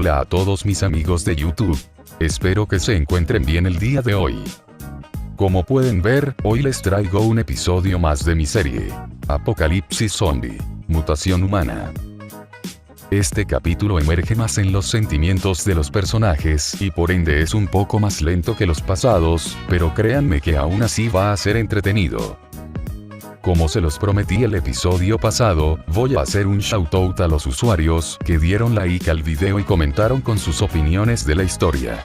Hola a todos mis amigos de YouTube. Espero que se encuentren bien el día de hoy. Como pueden ver, hoy les traigo un episodio más de mi serie, Apocalipsis Zombie, Mutación Humana. Este capítulo emerge más en los sentimientos de los personajes y por ende es un poco más lento que los pasados, pero créanme que aún así va a ser entretenido. Como se los prometí el episodio pasado, voy a hacer un shoutout a los usuarios que dieron like al video y comentaron con sus opiniones de la historia.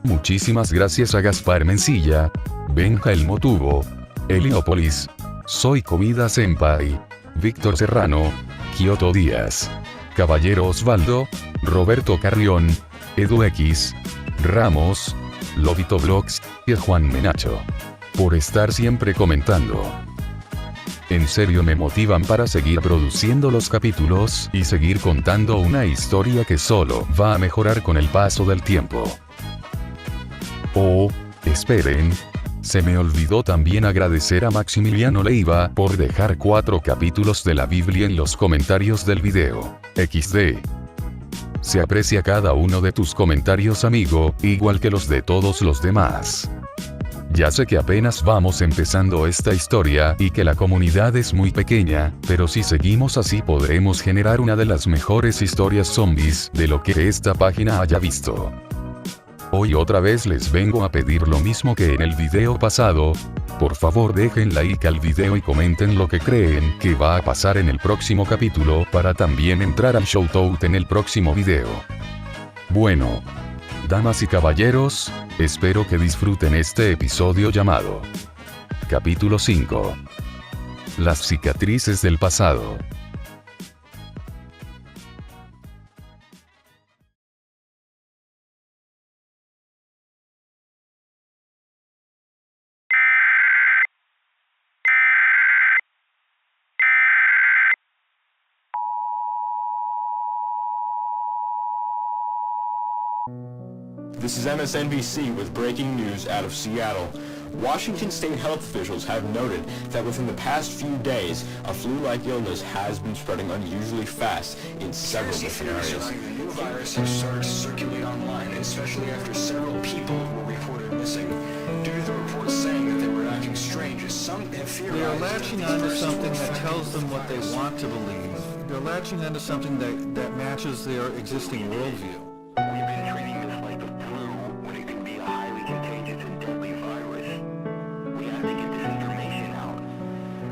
Muchísimas gracias a Gaspar Mencilla, Benja el Motubo, Heliopolis, Soy Comida Senpai, Víctor Serrano, Kioto Díaz, Caballero Osvaldo, Roberto Carrión, Edu X, Ramos, Lobito Vlogs y Juan Menacho. Por estar siempre comentando. En serio me motivan para seguir produciendo los capítulos y seguir contando una historia que solo va a mejorar con el paso del tiempo. Oh, esperen. Se me olvidó también agradecer a Maximiliano Leiva por dejar 4 capítulos de la Biblia en los comentarios del video. XD. Se aprecia cada uno de tus comentarios, amigo, igual que los de todos los demás. Ya sé que apenas vamos empezando esta historia y que la comunidad es muy pequeña, pero si seguimos así podremos generar una de las mejores historias zombies de lo que esta página haya visto. Hoy otra vez les vengo a pedir lo mismo que en el video pasado. Por favor dejen like al video y comenten lo que creen que va a pasar en el próximo capítulo para también entrar al shoutout en el próximo video. Bueno. Damas y caballeros, espero que disfruten este episodio llamado Capítulo 5. Las cicatrices del pasado. This is MSNBC with breaking news out of Seattle. Washington state health officials have noted that within the past few days, a flu-like illness has been spreading unusually fast in several different areas. The new virus has started to circulate online, especially after several people were reported missing. Due to the reports saying that they were acting strange, some have theorized they are latching onto something that tells them what they want to believe. They're latching onto something that matches their existing worldview. We've been treating this like the flu when it could be a highly contagious and deadly virus. We have to get this information out.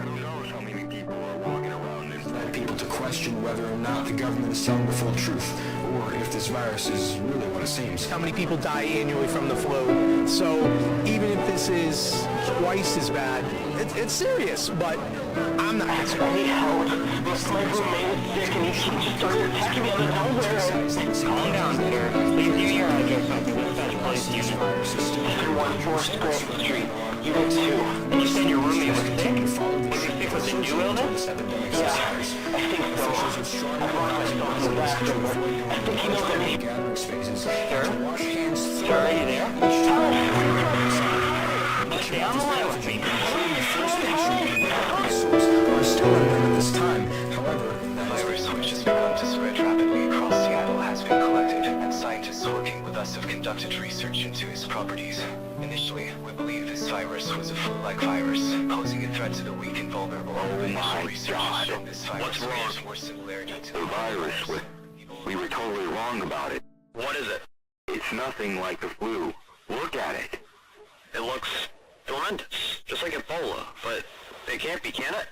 Who knows how many people are walking around and led people to question whether or not the government is telling the full truth, or if this virus is really what it seems. How many people die annually from the flu? So even if this is twice as bad, it's serious, but I'm not concerned. I need help. My roommate is sick and he started attacking me out of nowhere. Calm down, Peter. Please give me your address. I'll be the best place to use viruses. 114 Grant Street, Unit 2. And you said your roommate was sick? Was he sick with a new illness? Yeah, I think so. I brought myself in the bathroom. I think he knows that he... Sir? Sir, are you there? Stay on the line with me. Are still unknown at this time. However, The virus, which has begun to spread rapidly across Seattle, has been collected, and scientists working with us have conducted research into its properties. Initially, we believed this virus was a flu-like virus, posing a threat to the weak and vulnerable. Initial research has shown this virus bears more similarity to the virus. We were totally wrong about it. What is it? It's nothing like the flu. Look at it. It looks horrendous, just like Ebola, but it can't be, can it?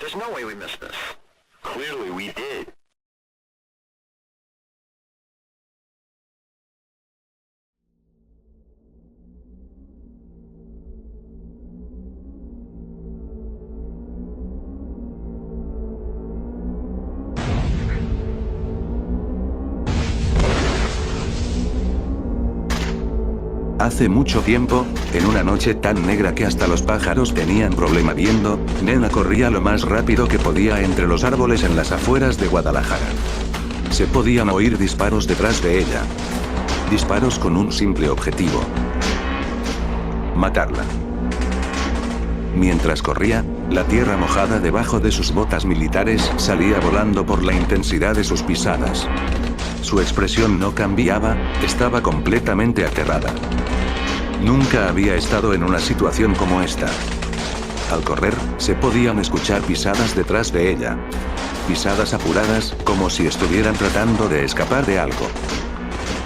There's no way we missed this. Clearly we did. Hace mucho tiempo, en una noche tan negra que hasta los pájaros tenían problema viendo, Nena corría lo más rápido que podía entre los árboles en las afueras de Guadalajara. Se podían oír disparos detrás de ella. Disparos con un simple objetivo: matarla. Mientras corría, la tierra mojada debajo de sus botas militares salía volando por la intensidad de sus pisadas. Su expresión no cambiaba, estaba completamente aterrada. Nunca había estado en una situación como esta. Al correr, se podían escuchar pisadas detrás de ella. Pisadas apuradas, como si estuvieran tratando de escapar de algo.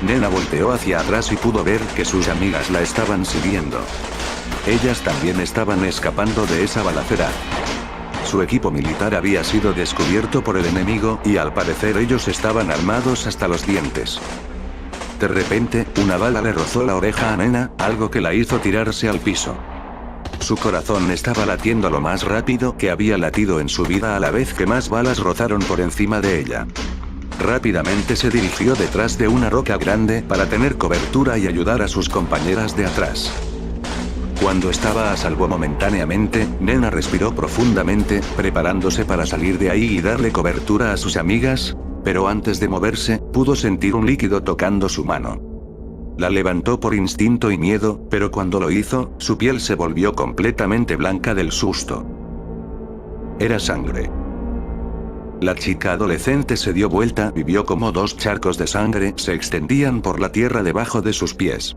Nena volteó hacia atrás y pudo ver que sus amigas la estaban siguiendo. Ellas también estaban escapando de esa balacera. Su equipo militar había sido descubierto por el enemigo y al parecer ellos estaban armados hasta los dientes. De repente, una bala le rozó la oreja a Nena, algo que la hizo tirarse al piso. Su corazón estaba latiendo lo más rápido que había latido en su vida a la vez que más balas rozaron por encima de ella. Rápidamente se dirigió detrás de una roca grande para tener cobertura y ayudar a sus compañeras de atrás. Cuando estaba a salvo momentáneamente, Nena respiró profundamente, preparándose para salir de ahí y darle cobertura a sus amigas, pero antes de moverse, pudo sentir un líquido tocando su mano. La levantó por instinto y miedo, pero cuando lo hizo, su piel se volvió completamente blanca del susto. Era sangre. La chica adolescente se dio vuelta y vio como 2 charcos de sangre se extendían por la tierra debajo de sus pies.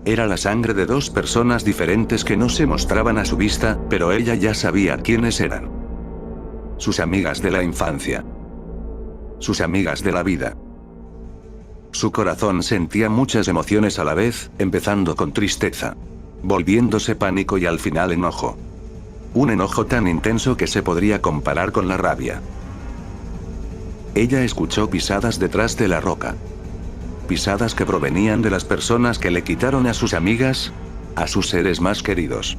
Era la sangre de 2 personas diferentes que no se mostraban a su vista, pero ella ya sabía quiénes eran. Sus amigas de la infancia. Sus amigas de la vida. Su corazón sentía muchas emociones a la vez, empezando con tristeza, volviéndose pánico y al final enojo. Un enojo tan intenso que se podría comparar con la rabia. Ella escuchó pisadas detrás de la roca. Pisadas que provenían de las personas que le quitaron a sus amigas, a sus seres más queridos.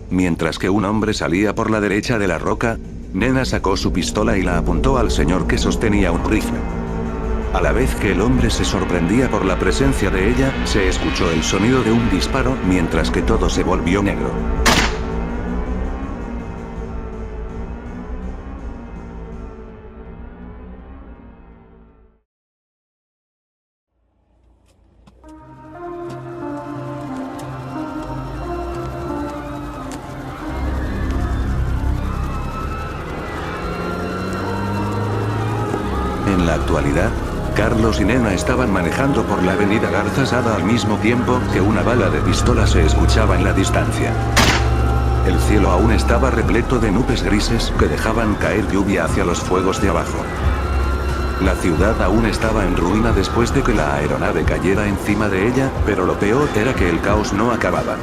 Mientras que un hombre salía por la derecha de la roca, Nena sacó su pistola y la apuntó al señor que sostenía un rifle. A la vez que el hombre se sorprendía por la presencia de ella, se escuchó el sonido de un disparo mientras que todo se volvió negro. En la actualidad, Carlos y Nena estaban manejando por la avenida Garzasada al mismo tiempo que una bala de pistola se escuchaba en la distancia. El cielo aún estaba repleto de nubes grises que dejaban caer lluvia hacia los fuegos de abajo. La ciudad aún estaba en ruina después de que la aeronave cayera encima de ella, pero lo peor era que el caos no acababa.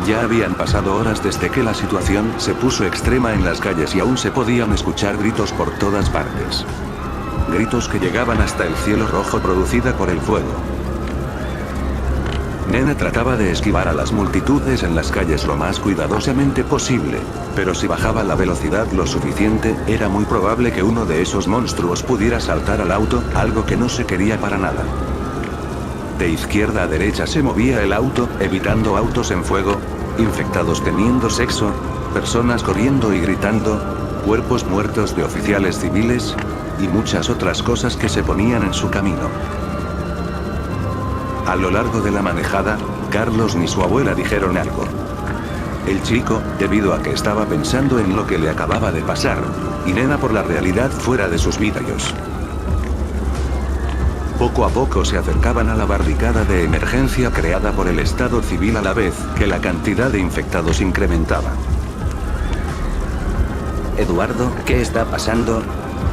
Ya habían pasado horas desde que la situación se puso extrema en las calles y aún se podían escuchar gritos por todas partes. Gritos que llegaban hasta el cielo rojo producida por el fuego. Nena trataba de esquivar a las multitudes en las calles lo más cuidadosamente posible, pero si bajaba la velocidad lo suficiente, era muy probable que uno de esos monstruos pudiera saltar al auto, algo que no se quería para nada. De izquierda a derecha se movía el auto, evitando autos en fuego, infectados teniendo sexo, personas corriendo y gritando, cuerpos muertos de oficiales civiles, y muchas otras cosas que se ponían en su camino. A lo largo de la manejada, Carlos ni su abuela dijeron algo. El chico, debido a que estaba pensando en lo que le acababa de pasar, y Nena por la realidad fuera de sus vidrios. Poco a poco se acercaban a la barricada de emergencia creada por el Estado civil a la vez que la cantidad de infectados incrementaba. Eduardo, ¿qué está pasando?,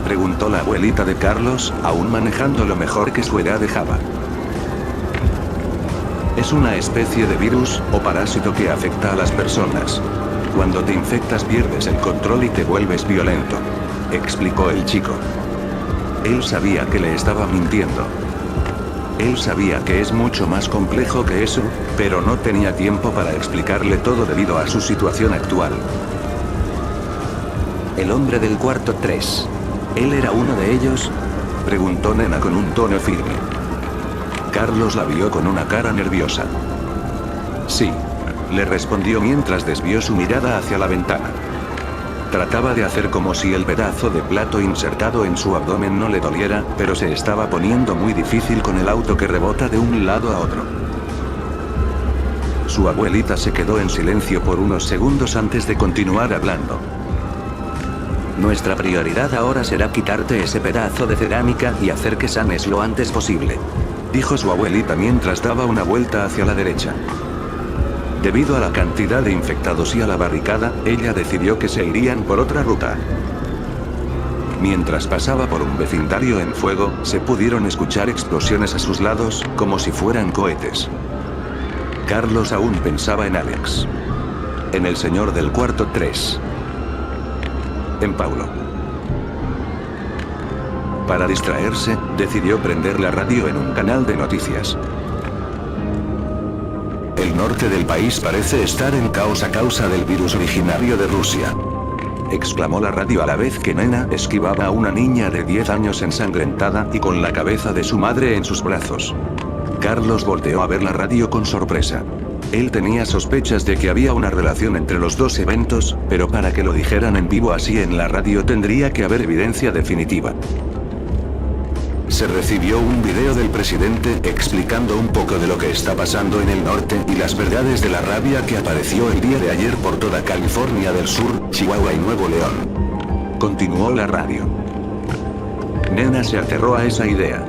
preguntó la abuelita de Carlos, aún manejando lo mejor que su edad dejaba. Es una especie de virus o parásito que afecta a las personas. Cuando te infectas pierdes el control y te vuelves violento, explicó el chico. Él sabía que le estaba mintiendo. Él sabía que es mucho más complejo que eso, pero no tenía tiempo para explicarle todo debido a su situación actual. El hombre del cuarto 3. ¿Él era uno de ellos?, preguntó Nena con un tono firme. Carlos la vio con una cara nerviosa. Sí, le respondió mientras desvió su mirada hacia la ventana. Trataba de hacer como si el pedazo de plato insertado en su abdomen no le doliera, pero se estaba poniendo muy difícil con el auto que rebota de un lado a otro. Su abuelita se quedó en silencio por unos segundos antes de continuar hablando. Nuestra prioridad ahora será quitarte ese pedazo de cerámica y hacer que sanes lo antes posible, dijo su abuelita mientras daba una vuelta hacia la derecha. Debido a la cantidad de infectados y a la barricada, ella decidió que se irían por otra ruta. Mientras pasaba por un vecindario en fuego, se pudieron escuchar explosiones a sus lados, como si fueran cohetes. Carlos aún pensaba en Alex. En el señor del cuarto 3. En Paulo. Para distraerse, decidió prender la radio en un canal de noticias. El norte del país parece estar en caos a causa del virus originario de Rusia, exclamó la radio a la vez que Nena esquivaba a una niña de 10 años ensangrentada y con la cabeza de su madre en sus brazos. Carlos volteó a ver la radio con sorpresa. Él tenía sospechas de que había una relación entre los dos eventos, pero para que lo dijeran en vivo así en la radio tendría que haber evidencia definitiva. Se recibió un video del presidente explicando un poco de lo que está pasando en el norte y las verdades de la rabia que apareció el día de ayer por toda California del Sur, Chihuahua y Nuevo León. Continuó la radio. Nena se aferró a esa idea.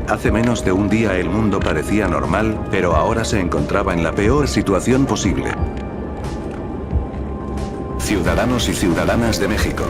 Hace menos de un día el mundo parecía normal, pero ahora se encontraba en la peor situación posible. Ciudadanos y ciudadanas de México.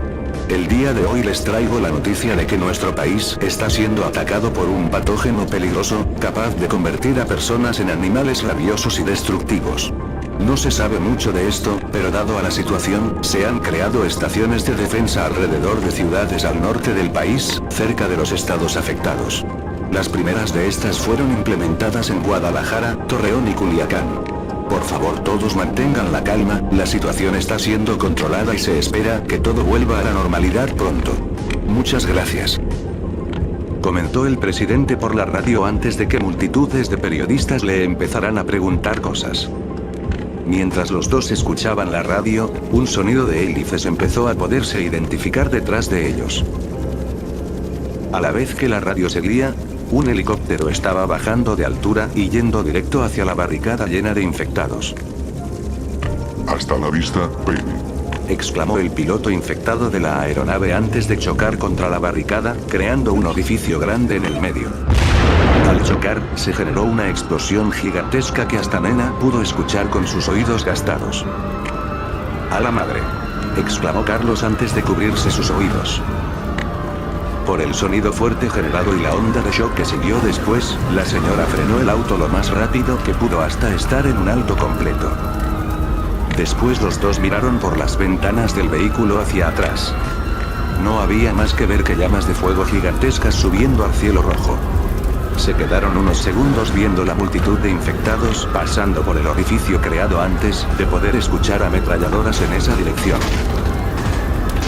El día de hoy les traigo la noticia de que nuestro país está siendo atacado por un patógeno peligroso, capaz de convertir a personas en animales rabiosos y destructivos. No se sabe mucho de esto, pero dado a la situación, se han creado estaciones de defensa alrededor de ciudades al norte del país, cerca de los estados afectados. Las primeras de estas fueron implementadas en Guadalajara, Torreón y Culiacán. Por favor, todos mantengan la calma, la situación está siendo controlada y se espera que todo vuelva a la normalidad pronto. Muchas gracias. Comentó el presidente por la radio antes de que multitudes de periodistas le empezaran a preguntar cosas. Mientras los dos escuchaban la radio, un sonido de hélices empezó a poderse identificar detrás de ellos. A la vez que la radio seguía, un helicóptero estaba bajando de altura y yendo directo hacia la barricada llena de infectados. Hasta la vista, baby, exclamó el piloto infectado de la aeronave antes de chocar contra la barricada, creando un orificio grande en el medio. Al chocar, se generó una explosión gigantesca que hasta Nena pudo escuchar con sus oídos gastados. ¡A la madre!, exclamó Carlos antes de cubrirse sus oídos. Por el sonido fuerte generado y la onda de shock que siguió después, la señora frenó el auto lo más rápido que pudo hasta estar en un alto completo. Después los dos miraron por las ventanas del vehículo hacia atrás. No había más que ver que llamas de fuego gigantescas subiendo al cielo rojo. Se quedaron unos segundos viendo la multitud de infectados pasando por el orificio creado antes de poder escuchar ametralladoras en esa dirección.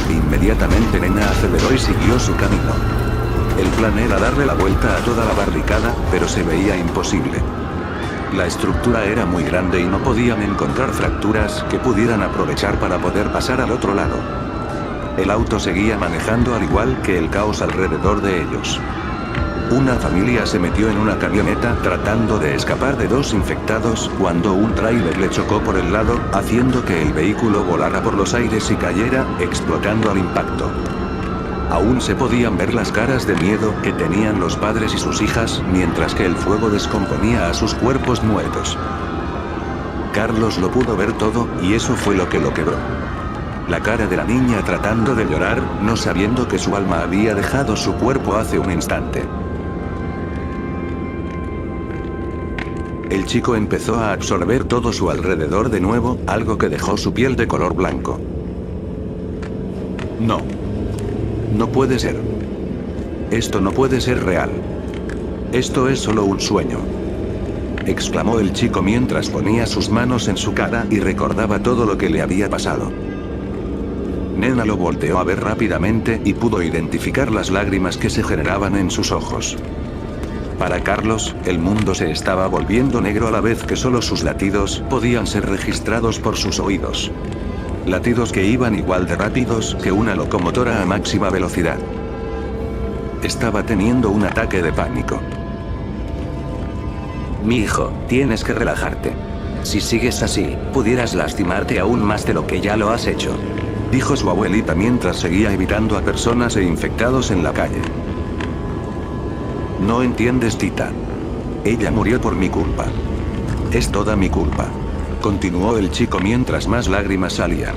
Inmediatamente Nena aceleró y siguió su camino. El plan era darle la vuelta a toda la barricada, pero se veía imposible. La estructura era muy grande y no podían encontrar fracturas que pudieran aprovechar para poder pasar al otro lado. El auto seguía manejando al igual que el caos alrededor de ellos. Una familia se metió en una camioneta tratando de escapar de dos infectados cuando un tráiler le chocó por el lado, haciendo que el vehículo volara por los aires y cayera, explotando al impacto. Aún se podían ver las caras de miedo que tenían los padres y sus hijas, mientras que el fuego descomponía a sus cuerpos muertos. Carlos lo pudo ver todo, y eso fue lo que lo quebró. La cara de la niña tratando de llorar, no sabiendo que su alma había dejado su cuerpo hace un instante. El chico empezó a absorber todo su alrededor de nuevo, algo que dejó su piel de color blanco. No. No puede ser. Esto no puede ser real. Esto es solo un sueño, exclamó el chico mientras ponía sus manos en su cara y recordaba todo lo que le había pasado. Nena lo volteó a ver rápidamente y pudo identificar las lágrimas que se generaban en sus ojos. Para Carlos, el mundo se estaba volviendo negro a la vez que solo sus latidos podían ser registrados por sus oídos. Latidos que iban igual de rápidos que una locomotora a máxima velocidad. Estaba teniendo un ataque de pánico. Mi hijo, tienes que relajarte. Si sigues así, pudieras lastimarte aún más de lo que ya lo has hecho. dijo su abuelita mientras seguía evitando a personas e infectados en la calle. No entiendes, Tita. Ella murió por mi culpa. Es toda mi culpa. Continuó el chico mientras más lágrimas salían.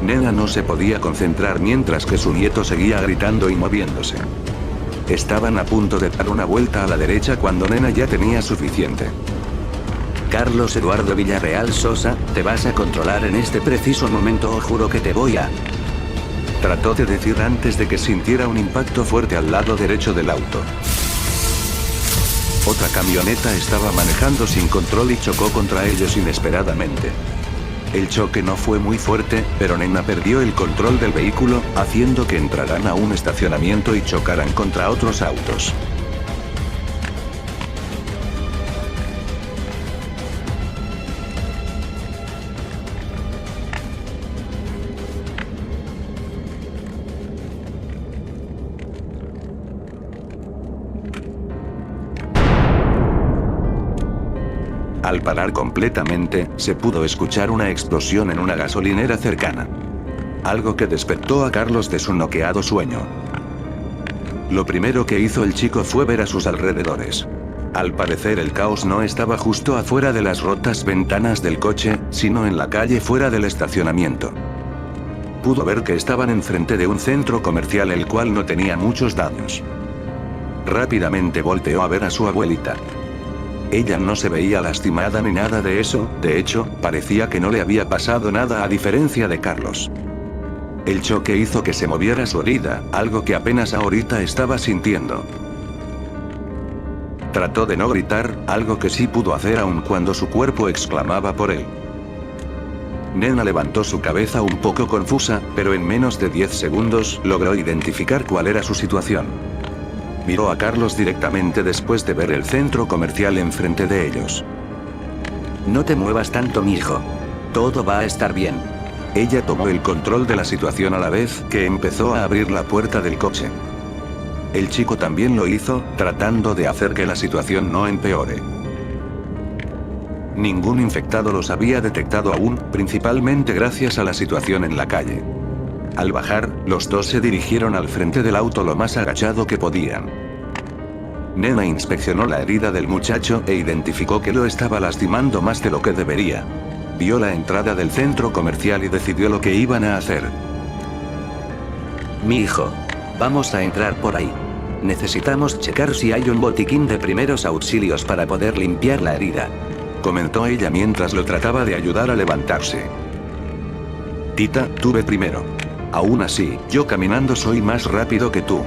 Nena no se podía concentrar mientras que su nieto seguía gritando y moviéndose. Estaban a punto de dar una vuelta a la derecha cuando Nena ya tenía suficiente. Carlos Eduardo Villarreal Sosa, te vas a controlar en este preciso momento o juro que te voy a... Trató de decir antes de que sintiera un impacto fuerte al lado derecho del auto. Otra camioneta estaba manejando sin control y chocó contra ellos inesperadamente. El choque no fue muy fuerte, pero Nena perdió el control del vehículo, haciendo que entraran a un estacionamiento y chocaran contra otros autos. Al parar completamente, se pudo escuchar una explosión en una gasolinera cercana. Algo que despertó a Carlos de su noqueado sueño. Lo primero que hizo el chico fue ver a sus alrededores. Al parecer el caos no estaba justo afuera de las rotas ventanas del coche, sino en la calle fuera del estacionamiento. Pudo ver que estaban enfrente de un centro comercial el cual no tenía muchos daños. Rápidamente volteó a ver a su abuelita. Ella no se veía lastimada ni nada de eso, de hecho, parecía que no le había pasado nada a diferencia de Carlos. El choque hizo que se moviera su herida, algo que apenas ahorita estaba sintiendo. Trató de no gritar, algo que sí pudo hacer aun cuando su cuerpo exclamaba por él. Nena levantó su cabeza un poco confusa, pero en menos de 10 segundos logró identificar cuál era su situación. Miró a Carlos directamente después de ver el centro comercial enfrente de ellos. No te muevas tanto, mijo. Todo va a estar bien. Ella tomó el control de la situación a la vez que empezó a abrir la puerta del coche. El chico también lo hizo, tratando de hacer que la situación no empeore. Ningún infectado los había detectado aún, principalmente gracias a la situación en la calle. Al bajar, los dos se dirigieron al frente del auto lo más agachado que podían. Nena inspeccionó la herida del muchacho e identificó que lo estaba lastimando más de lo que debería. Vio la entrada del centro comercial y decidió lo que iban a hacer. Mi hijo, vamos a entrar por ahí. Necesitamos checar si hay un botiquín de primeros auxilios para poder limpiar la herida, comentó ella mientras lo trataba de ayudar a levantarse. Tita, tú ve primero. Aún así, yo caminando soy más rápido que tú.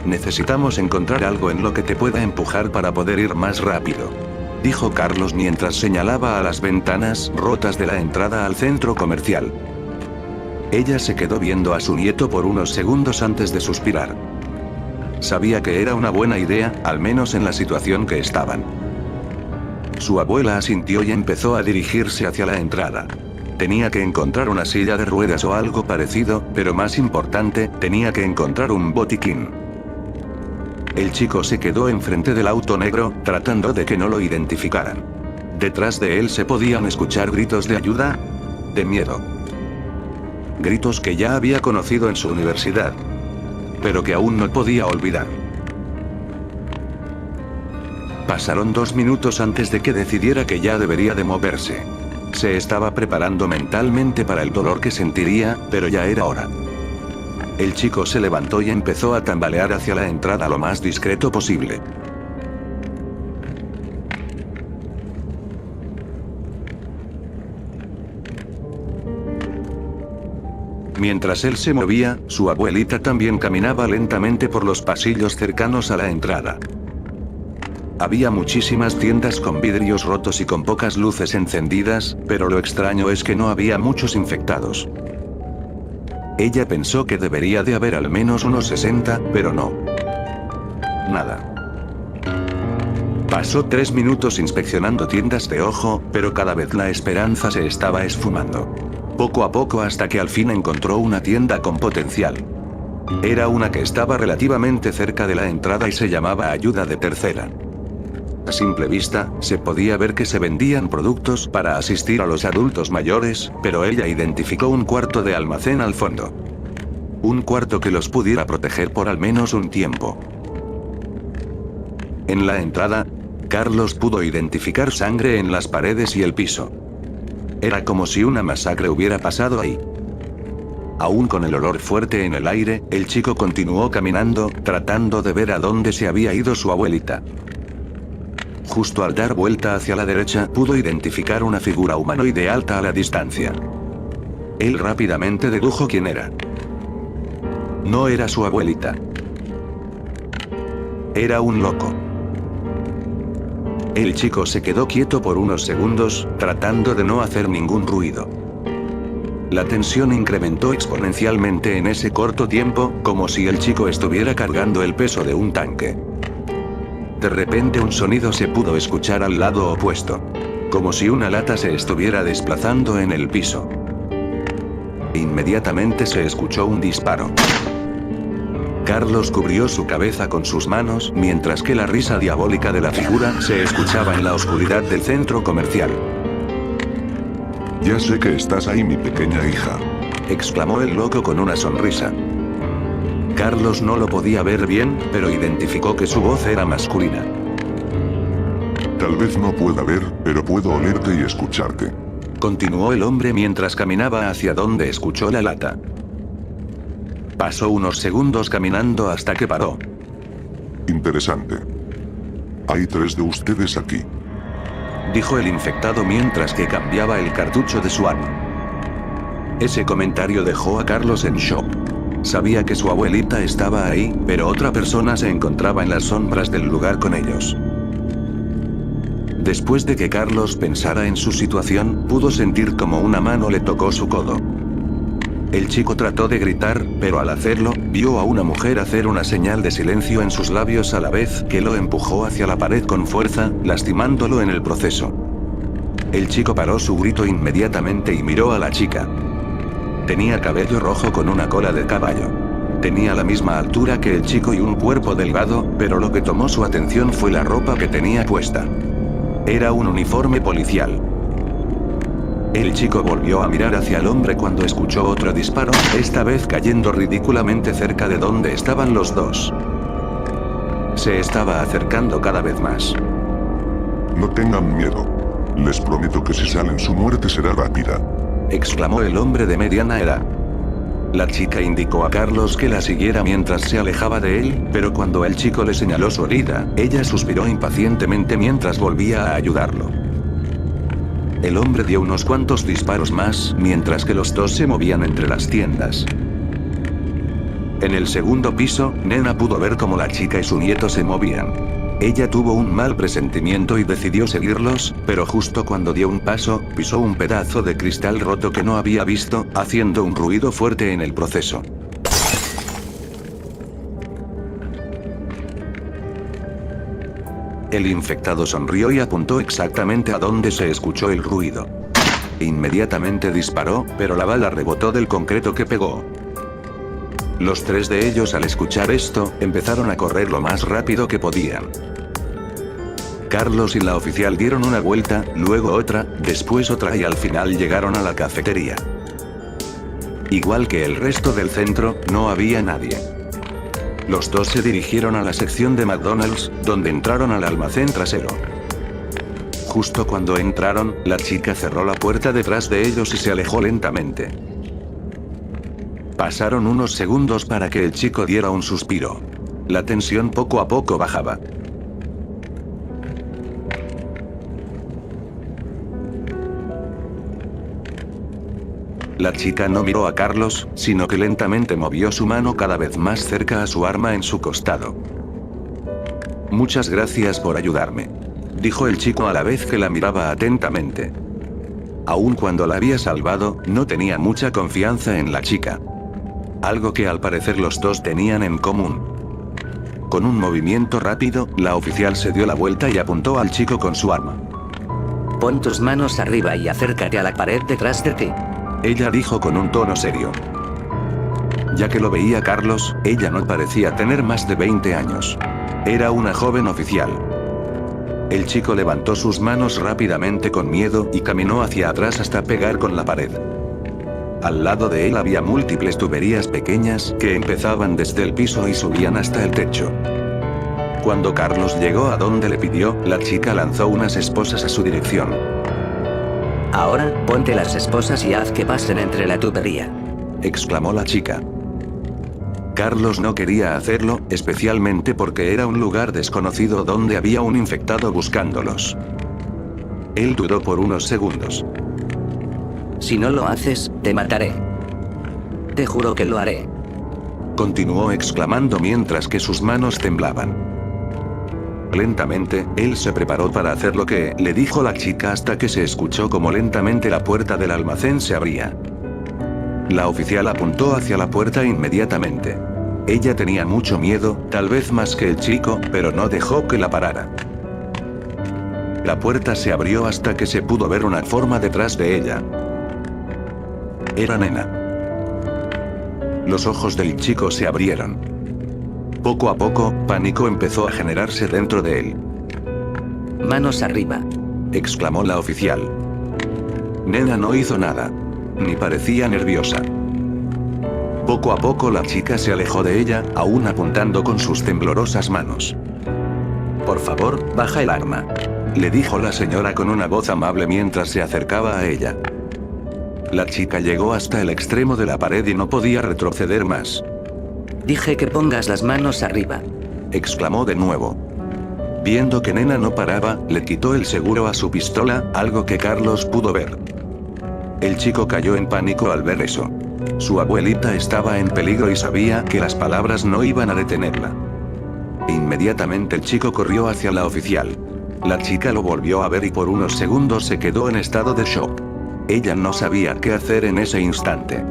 Necesitamos encontrar algo en lo que te pueda empujar para poder ir más rápido, dijo Carlos mientras señalaba a las ventanas rotas de la entrada al centro comercial. Ella se quedó viendo a su nieto por unos segundos antes de suspirar. Sabía que era una buena idea, al menos en la situación que estaban. Su abuela asintió y empezó a dirigirse hacia la entrada. Tenía que encontrar una silla de ruedas o algo parecido, pero más importante, tenía que encontrar un botiquín. El chico se quedó enfrente del auto negro, tratando de que no lo identificaran. Detrás de él se podían escuchar gritos de ayuda, de miedo. Gritos que ya había conocido en su universidad, pero que aún no podía olvidar. Pasaron 2 minutos antes de que decidiera que ya debería de moverse. Se estaba preparando mentalmente para el dolor que sentiría, pero ya era hora. El chico se levantó y empezó a tambalear hacia la entrada lo más discreto posible. Mientras él se movía, su abuelita también caminaba lentamente por los pasillos cercanos a la entrada. Había muchísimas tiendas con vidrios rotos y con pocas luces encendidas, pero lo extraño es que no había muchos infectados. Ella pensó que debería de haber al menos unos 60, pero no. Nada. Pasó 3 minutos inspeccionando tiendas de ojo, pero cada vez la esperanza se estaba esfumando. Poco a poco hasta que al fin encontró una tienda con potencial. Era una que estaba relativamente cerca de la entrada y se llamaba Ayuda de Tercera. A simple vista, se podía ver que se vendían productos para asistir a los adultos mayores, pero ella identificó un cuarto de almacén al fondo. Un cuarto que los pudiera proteger por al menos un tiempo. En la entrada, Carlos pudo identificar sangre en las paredes y el piso. Era como si una masacre hubiera pasado ahí. Aún con el olor fuerte en el aire, el chico continuó caminando, tratando de ver a dónde se había ido su abuelita. Justo al dar vuelta hacia la derecha, pudo identificar una figura humanoide alta a la distancia. Él rápidamente dedujo quién era. No era su abuelita. Era un loco. El chico se quedó quieto por unos segundos, tratando de no hacer ningún ruido. La tensión incrementó exponencialmente en ese corto tiempo, como si el chico estuviera cargando el peso de un tanque. De repente un sonido se pudo escuchar al lado opuesto. Como si una lata se estuviera desplazando en el piso. Inmediatamente se escuchó un disparo. Carlos cubrió su cabeza con sus manos, mientras que la risa diabólica de la figura se escuchaba en la oscuridad del centro comercial. Ya sé que estás ahí, mi pequeña hija, exclamó el loco con una sonrisa. Carlos no lo podía ver bien, pero identificó que su voz era masculina. Tal vez no pueda ver, pero puedo olerte y escucharte. Continuó el hombre mientras caminaba hacia donde escuchó la lata. Pasó unos segundos caminando hasta que paró. Interesante. Hay 3 de ustedes aquí, dijo el infectado mientras que cambiaba el cartucho de su arma. Ese comentario dejó a Carlos en shock. Sabía que su abuelita estaba ahí, pero otra persona se encontraba en las sombras del lugar con ellos. Después de que Carlos pensara en su situación, pudo sentir como una mano le tocó su codo. El chico trató de gritar, pero al hacerlo, vio a una mujer hacer una señal de silencio en sus labios a la vez que lo empujó hacia la pared con fuerza, lastimándolo en el proceso. El chico paró su grito inmediatamente y miró a la chica. Tenía cabello rojo con una cola de caballo. Tenía la misma altura que el chico y un cuerpo delgado, pero lo que tomó su atención fue la ropa que tenía puesta. Era un uniforme policial. El chico volvió a mirar hacia el hombre cuando escuchó otro disparo, esta vez cayendo ridículamente cerca de donde estaban los dos. Se estaba acercando cada vez más. No tengan miedo. Les prometo que si salen su muerte será rápida, exclamó el hombre de mediana edad. La chica indicó a Carlos que la siguiera mientras se alejaba de él, pero cuando el chico le señaló su herida, ella suspiró impacientemente mientras volvía a ayudarlo. El hombre dio unos cuantos disparos más, mientras que los dos se movían entre las tiendas. En el segundo piso, Nena pudo ver cómo la chica y su nieto se movían. Ella tuvo un mal presentimiento y decidió seguirlos, pero justo cuando dio un paso, pisó un pedazo de cristal roto que no había visto, haciendo un ruido fuerte en el proceso. El infectado sonrió y apuntó exactamente a donde se escuchó el ruido. Inmediatamente disparó, pero la bala rebotó del concreto que pegó. Los 3 de ellos al escuchar esto, empezaron a correr lo más rápido que podían. Carlos y la oficial dieron una vuelta, luego otra, después otra y al final llegaron a la cafetería. Igual que el resto del centro, no había nadie. Los dos se dirigieron a la sección de McDonald's, donde entraron al almacén trasero. Justo cuando entraron, la chica cerró la puerta detrás de ellos y se alejó lentamente. Pasaron unos segundos para que el chico diera un suspiro. La tensión poco a poco bajaba. La chica no miró a Carlos, sino que lentamente movió su mano cada vez más cerca a su arma en su costado. Muchas gracias por ayudarme, dijo el chico a la vez que la miraba atentamente. Aun cuando la había salvado, no tenía mucha confianza en la chica. Algo que al parecer los dos tenían en común. Con un movimiento rápido, la oficial se dio la vuelta y apuntó al chico con su arma. Pon tus manos arriba y acércate a la pared detrás de ti, ella dijo con un tono serio. Ya que lo veía Carlos, ella no parecía tener más de 20 años. Era una joven oficial. El chico levantó sus manos rápidamente con miedo y caminó hacia atrás hasta pegar con la pared. Al lado de él había múltiples tuberías pequeñas que empezaban desde el piso y subían hasta el techo. Cuando Carlos llegó a donde le pidió, la chica lanzó unas esposas a su dirección. Ahora, ponte las esposas y haz que pasen entre la tubería, exclamó la chica. Carlos no quería hacerlo, especialmente porque era un lugar desconocido donde había un infectado buscándolos. Él dudó por unos segundos. Si no lo haces, te mataré. Te juro que lo haré. Continuó exclamando mientras que sus manos temblaban. Lentamente, él se preparó para hacer lo que le dijo la chica hasta que se escuchó como lentamente la puerta del almacén se abría. La oficial apuntó hacia la puerta inmediatamente. Ella tenía mucho miedo, tal vez más que el chico, pero no dejó que la parara. La puerta se abrió hasta que se pudo ver una forma detrás de ella. Era Nena. Los ojos del chico se abrieron. Poco a poco, pánico empezó a generarse dentro de él. Manos arriba, exclamó la oficial. Nena no hizo nada. Ni parecía nerviosa. Poco a poco la chica se alejó de ella, aún apuntando con sus temblorosas manos. Por favor, baja el arma, le dijo la señora con una voz amable mientras se acercaba a ella. La chica llegó hasta el extremo de la pared y no podía retroceder más. Dije que pongas las manos arriba, exclamó de nuevo. Viendo que Nena no paraba, le quitó el seguro a su pistola, algo que Carlos pudo ver. El chico cayó en pánico al ver eso. Su abuelita estaba en peligro y sabía que las palabras no iban a detenerla. Inmediatamente el chico corrió hacia la oficial. La chica lo volvió a ver y por unos segundos se quedó en estado de shock. Ella no sabía qué hacer en ese instante.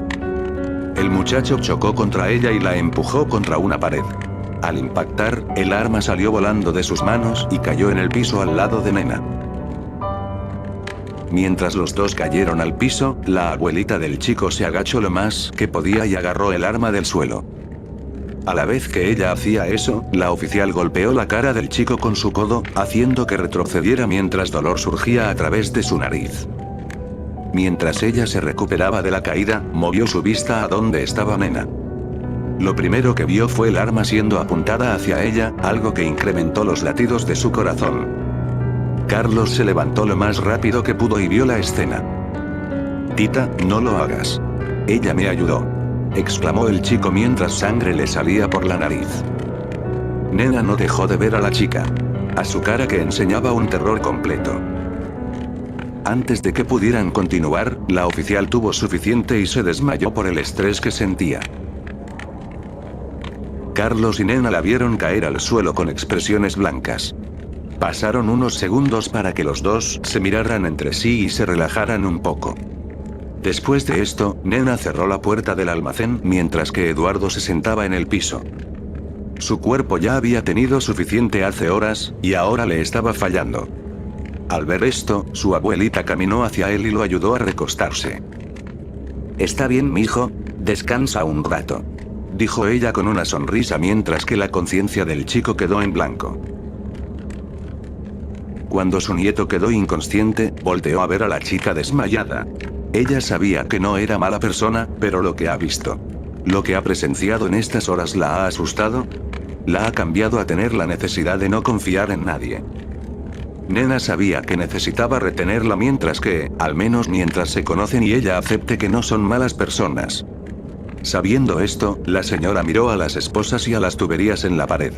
El muchacho chocó contra ella y la empujó contra una pared. Al impactar, el arma salió volando de sus manos y cayó en el piso al lado de Nena. Mientras los dos cayeron al piso, la abuelita del chico se agachó lo más que podía y agarró el arma del suelo. A la vez que ella hacía eso, la oficial golpeó la cara del chico con su codo, haciendo que retrocediera mientras dolor surgía a través de su nariz. Mientras ella se recuperaba de la caída, movió su vista a donde estaba Nena. Lo primero que vio fue el arma siendo apuntada hacia ella, algo que incrementó los latidos de su corazón. Carlos se levantó lo más rápido que pudo y vio la escena. Tita, no lo hagas. Ella me ayudó, exclamó el chico mientras sangre le salía por la nariz. Nena no dejó de ver a la chica. A su cara que enseñaba un terror completo. Antes de que pudieran continuar, la oficial tuvo suficiente y se desmayó por el estrés que sentía. Carlos y Nena la vieron caer al suelo con expresiones blancas. Pasaron unos segundos para que los dos se miraran entre sí y se relajaran un poco. Después de esto, Nena cerró la puerta del almacén mientras que Eduardo se sentaba en el piso. Su cuerpo ya había tenido suficiente hace horas, y ahora le estaba fallando. Al ver esto, su abuelita caminó hacia él y lo ayudó a recostarse. Está bien, mijo, descansa un rato, dijo ella con una sonrisa mientras que la conciencia del chico quedó en blanco. Cuando su nieto quedó inconsciente, volteó a ver a la chica desmayada. Ella sabía que no era mala persona, pero lo que ha visto, lo que ha presenciado en estas horas la ha asustado. La ha cambiado a tener la necesidad de no confiar en nadie. Nena sabía que necesitaba retenerla mientras que, al menos mientras se conocen y ella acepte que no son malas personas. Sabiendo esto, la señora miró a las esposas y a las tuberías en la pared.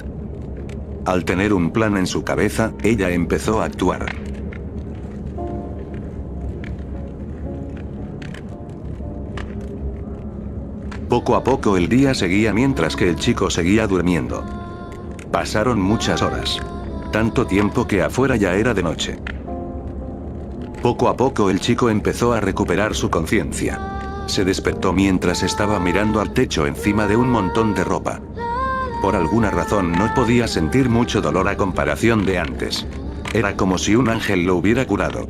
Al tener un plan en su cabeza, ella empezó a actuar. Poco a poco el día seguía mientras que el chico seguía durmiendo. Pasaron muchas horas. Tanto tiempo que afuera ya era de noche. Poco a poco el chico empezó a recuperar su conciencia. Se despertó mientras estaba mirando al techo encima de un montón de ropa. Por alguna razón no podía sentir mucho dolor a comparación de antes. Era como si un ángel lo hubiera curado.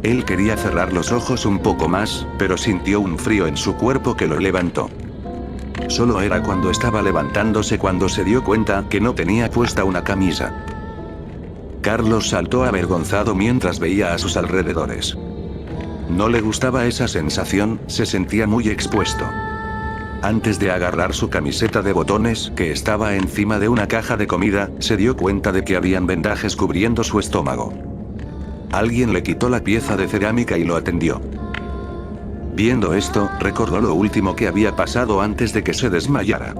Él quería cerrar los ojos un poco más, pero sintió un frío en su cuerpo que lo levantó. Solo era cuando estaba levantándose cuando se dio cuenta que no tenía puesta una camisa. Carlos saltó avergonzado mientras veía a sus alrededores. No le gustaba esa sensación, se sentía muy expuesto. Antes de agarrar su camiseta de botones, que estaba encima de una caja de comida, se dio cuenta de que habían vendajes cubriendo su estómago. Alguien le quitó la pieza de cerámica y lo atendió. Viendo esto, recordó lo último que había pasado antes de que se desmayara.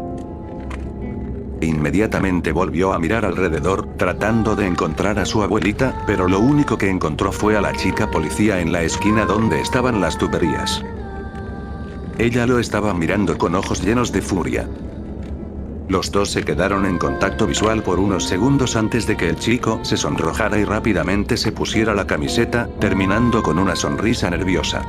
Inmediatamente volvió a mirar alrededor, tratando de encontrar a su abuelita, pero lo único que encontró fue a la chica policía en la esquina donde estaban las tuberías. Ella lo estaba mirando con ojos llenos de furia. Los dos se quedaron en contacto visual por unos segundos antes de que el chico se sonrojara y rápidamente se pusiera la camiseta, terminando con una sonrisa nerviosa.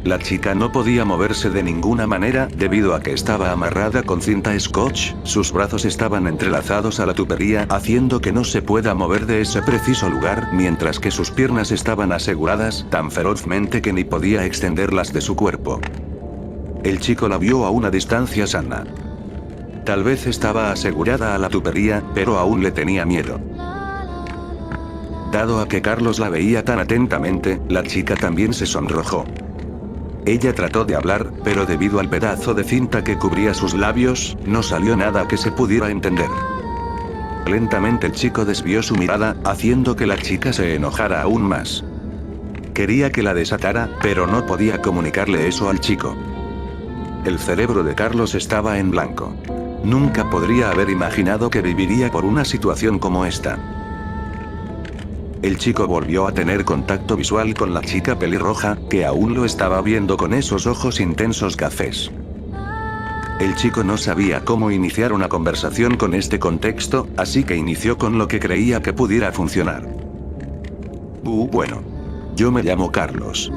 La chica no podía moverse de ninguna manera, debido a que estaba amarrada con cinta scotch, sus brazos estaban entrelazados a la tubería, haciendo que no se pueda mover de ese preciso lugar, mientras que sus piernas estaban aseguradas, tan ferozmente que ni podía extenderlas de su cuerpo. El chico la vio a una distancia sana. Tal vez estaba asegurada a la tubería, pero aún le tenía miedo. Dado a que Carlos la veía tan atentamente, la chica también se sonrojó. Ella trató de hablar, pero debido al pedazo de cinta que cubría sus labios, no salió nada que se pudiera entender. Lentamente el chico desvió su mirada, haciendo que la chica se enojara aún más. Quería que la desatara, pero no podía comunicarle eso al chico. El cerebro de Carlos estaba en blanco. Nunca podría haber imaginado que viviría por una situación como esta. El chico volvió a tener contacto visual con la chica pelirroja, que aún lo estaba viendo con esos ojos intensos cafés. El chico no sabía cómo iniciar una conversación con este contexto, así que inició con lo que creía que pudiera funcionar. Bueno. Yo me llamo Carlos.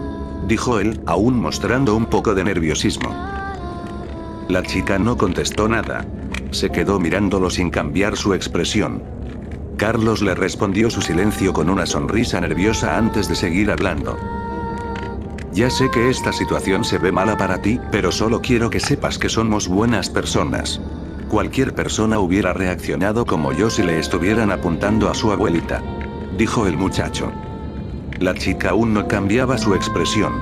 Dijo él, aún mostrando un poco de nerviosismo. La chica no contestó nada. Se quedó mirándolo sin cambiar su expresión. Carlos le respondió su silencio con una sonrisa nerviosa antes de seguir hablando. Ya sé que esta situación se ve mala para ti, pero solo quiero que sepas que somos buenas personas. Cualquier persona hubiera reaccionado como yo si le estuvieran apuntando a su abuelita. Dijo el muchacho. La chica aún no cambiaba su expresión.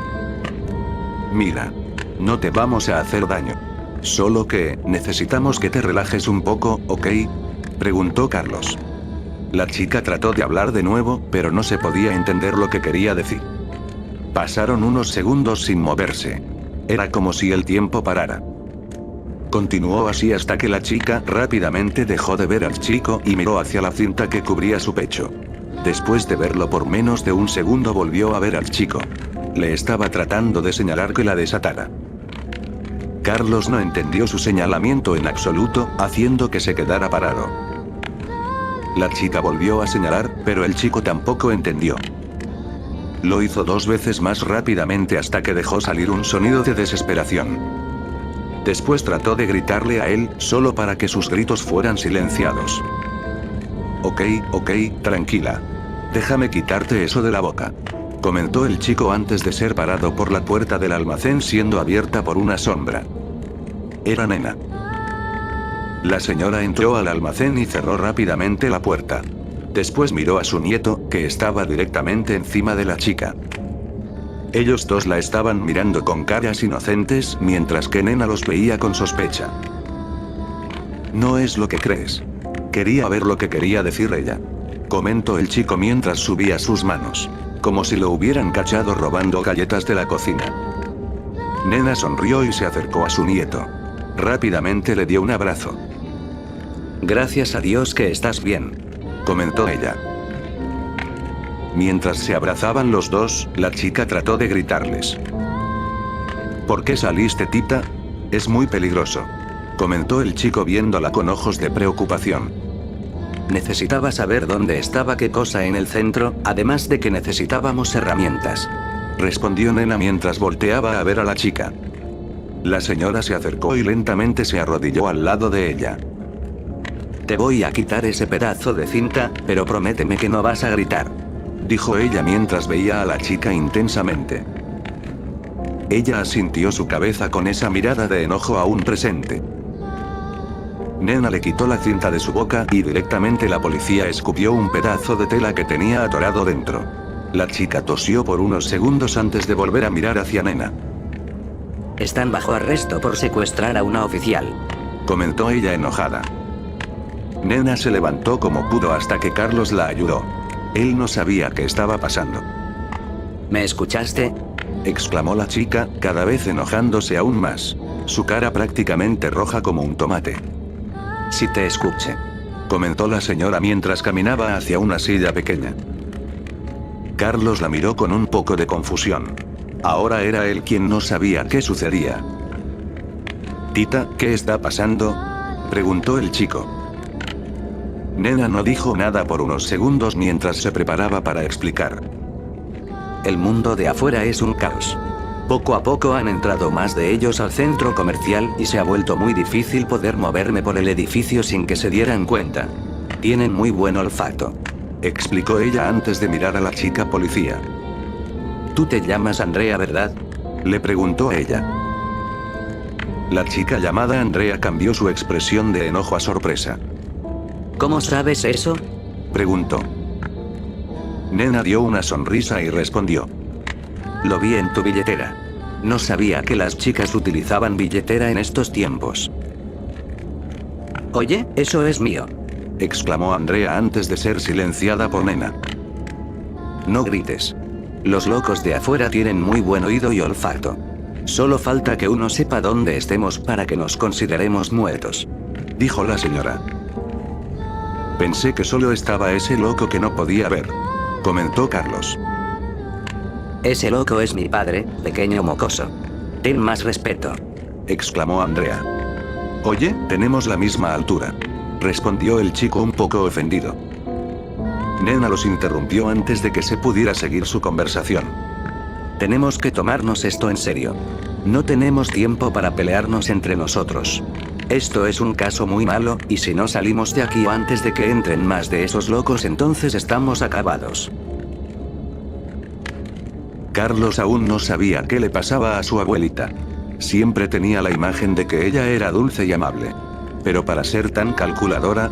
Mira. No te vamos a hacer daño. Solo que, necesitamos que te relajes un poco, ¿ok? Preguntó Carlos. La chica trató de hablar de nuevo, pero no se podía entender lo que quería decir. Pasaron unos segundos sin moverse. Era como si el tiempo parara. Continuó así hasta que la chica rápidamente dejó de ver al chico y miró hacia la cinta que cubría su pecho. Después de verlo por menos de un segundo volvió a ver al chico. Le estaba tratando de señalar que la desatara. Carlos no entendió su señalamiento en absoluto, haciendo que se quedara parado. La chica volvió a señalar, pero el chico tampoco entendió. Lo hizo 2 veces más rápidamente hasta que dejó salir un sonido de desesperación. Después trató de gritarle a él, solo para que sus gritos fueran silenciados. Ok, tranquila. Déjame quitarte eso de la boca. Comentó el chico antes de ser parado por la puerta del almacén siendo abierta por una sombra. Era Nena. La señora entró al almacén y cerró rápidamente la puerta. Después miró a su nieto, que estaba directamente encima de la chica. Ellos dos la estaban mirando con caras inocentes, mientras que Nena los veía con sospecha. No es lo que crees. Quería ver lo que quería decir ella. Comentó el chico mientras subía sus manos. Como si lo hubieran cachado robando galletas de la cocina. Nena sonrió y se acercó a su nieto. Rápidamente le dio un abrazo. Gracias a Dios que estás bien. Comentó ella. Mientras se abrazaban los dos, la chica trató de gritarles. ¿Por qué saliste, tita? Es muy peligroso. Comentó el chico viéndola con ojos de preocupación. Necesitaba saber dónde estaba qué cosa en el centro, además de que necesitábamos herramientas. Respondió Nena mientras volteaba a ver a la chica. La señora se acercó y lentamente se arrodilló al lado de ella. Te voy a quitar ese pedazo de cinta, pero prométeme que no vas a gritar. Dijo ella mientras veía a la chica intensamente. Ella asintió su cabeza con esa mirada de enojo aún presente. Nena le quitó la cinta de su boca y directamente la policía escupió un pedazo de tela que tenía atorado dentro. La chica tosió por unos segundos antes de volver a mirar hacia Nena. Están bajo arresto por secuestrar a una oficial, comentó ella enojada. Nena se levantó como pudo hasta que Carlos la ayudó. Él no sabía qué estaba pasando. ¿Me escuchaste?, exclamó la chica, cada vez enojándose aún más. Su cara prácticamente roja como un tomate. Sí te escuché, comentó la señora mientras caminaba hacia una silla pequeña. Carlos la miró con un poco de confusión. Ahora era él quien no sabía qué sucedía. Tita, ¿qué está pasando?, preguntó el chico. Nena no dijo nada por unos segundos mientras se preparaba para explicar. El mundo de afuera es un caos. Poco a poco han entrado más de ellos al centro comercial y se ha vuelto muy difícil poder moverme por el edificio sin que se dieran cuenta. Tienen muy buen olfato, explicó ella antes de mirar a la chica policía. ¿Tú te llamas Andrea, verdad?, le preguntó ella. La chica llamada Andrea cambió su expresión de enojo a sorpresa. ¿Cómo sabes eso?, preguntó. Nena dio una sonrisa y respondió. Lo vi en tu billetera. No sabía que las chicas utilizaban billetera en estos tiempos. Oye, eso es mío, exclamó Andrea antes de ser silenciada por Nena. No grites. Los locos de afuera tienen muy buen oído y olfato. Solo falta que uno sepa dónde estemos para que nos consideremos muertos, dijo la señora. Pensé que solo estaba ese loco que no podía ver, comentó Carlos. Ese loco es mi padre, pequeño mocoso. Ten más respeto, exclamó Andrea. Oye, tenemos la misma altura, respondió el chico un poco ofendido. Nena los interrumpió antes de que se pudiera seguir su conversación. Tenemos que tomarnos esto en serio. No tenemos tiempo para pelearnos entre nosotros. Esto es un caso muy malo, y si no salimos de aquí antes de que entren más de esos locos, entonces estamos acabados. Carlos aún no sabía qué le pasaba a su abuelita. Siempre tenía la imagen de que ella era dulce y amable. Pero para ser tan calculadora,